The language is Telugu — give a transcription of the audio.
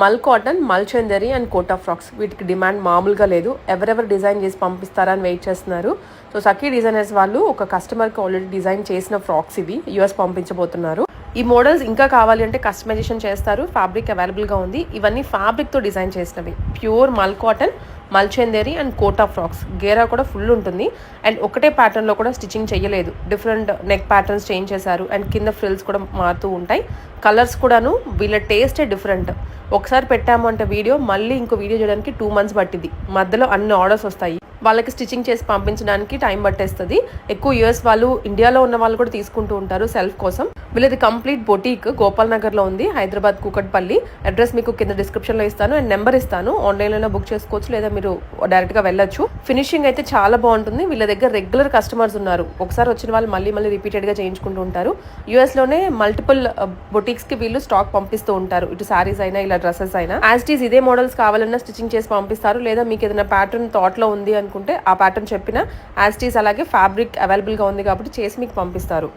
మల్ కాటన్, మల్ చందరి అండ్ కోటా ఫ్రాక్స్ వీటికి డిమాండ్ మామూలుగా లేదు. ఎవరెవరు డిజైన్ చేసి పంపిస్తారా అని వెయిట్ చేస్తున్నారు. సో సఖీ డిజైనర్స్ వాళ్ళు ఒక కస్టమర్కి ఆల్రెడీ డిజైన్ చేసిన ఫ్రాక్స్ ఇవి యూఎస్ పంపించబోతున్నారు. ఈ మోడల్స్ ఇంకా కావాలి అంటే కస్టమైజేషన్ చేస్తారు. ఫ్యాబ్రిక్ అవైలబుల్గా ఉంది. ఇవన్నీ ఫ్యాబ్రిక్తో డిజైన్ చేసినవి. ప్యూర్ మల్ కాటన్, మల్ చందేరి అండ్ కోటా ఫ్రాక్స్. గేరా కూడా ఫుల్ ఉంటుంది అండ్ ఒకటే ప్యాటర్న్లో కూడా స్టిచ్చింగ్ చేయలేదు. డిఫరెంట్ నెక్ ప్యాటర్న్స్ చేంజ్ చేశారు అండ్ కింద ఫ్రిల్స్ కూడా మారుతూ ఉంటాయి. కలర్స్ కూడాను వీళ్ళ టేస్టే డిఫరెంట్. ఒకసారి పెట్టాము అంటే వీడియో మళ్ళీ ఇంకో వీడియో చేయడానికి 2 months పట్టింది. మధ్యలో అన్ని ఆర్డర్స్ వస్తాయి. వాళ్ళకి స్టిచ్చింగ్ చేసి పంపించడానికి టైం పట్టేస్తుంది. ఎక్కువ యూఎస్ వాళ్ళు, ఇండియాలో ఉన్న వాళ్ళు కూడా తీసుకుంటూ ఉంటారు సెల్ఫ్ కోసం. వీళ్ళది కంప్లీట్ బొటీక్ గోపాల్ నగర్లో ఉంది, హైదరాబాద్ కూకట్పల్లి. అడ్రస్ మీకు కింద డిస్క్రిప్షన్లో ఇస్తాను అండ్ నెంబర్ ఇస్తాను. ఆన్లైన్లో బుక్ చేసుకోవచ్చు లేదా మీరు డైరెక్ట్గా వెళ్ళొచ్చు. ఫినిషింగ్ అయితే చాలా బాగుంటుంది. వీళ్ళ దగ్గర రెగ్యులర్ కస్టమర్స్ ఉన్నారు. ఒకసారి వచ్చిన వాళ్ళు మళ్ళీ రిపీటెడ్గా చేయించుకుంటూ ఉంటారు. యూఎస్లోనే మల్టిపుల్ బొటీక్స్కి వీళ్ళు స్టాక్ పంపిస్తూ ఉంటారు. ఇటు శారీస్ అయినా ఇలా డ్రెస్సెస్ అయినా. యాజ్ ఇట్ ఈస్ ఇదే మోడల్స్ కావాలన్నా స్టిచ్చింగ్ చేసి పంపిస్తారు. లేదా మీకు ఏదైనా ప్యాటర్న్ థాట్లో ఉంది అనుకుంటే ఆ ప్యాటర్న్ చెప్పిన యాజ్ ఇట్ ఈస్ అలాగే ఫ్యాబ్రిక్ అవైలబుల్గా ఉంది కాబట్టి చేసి మీకు పంపిస్తారు.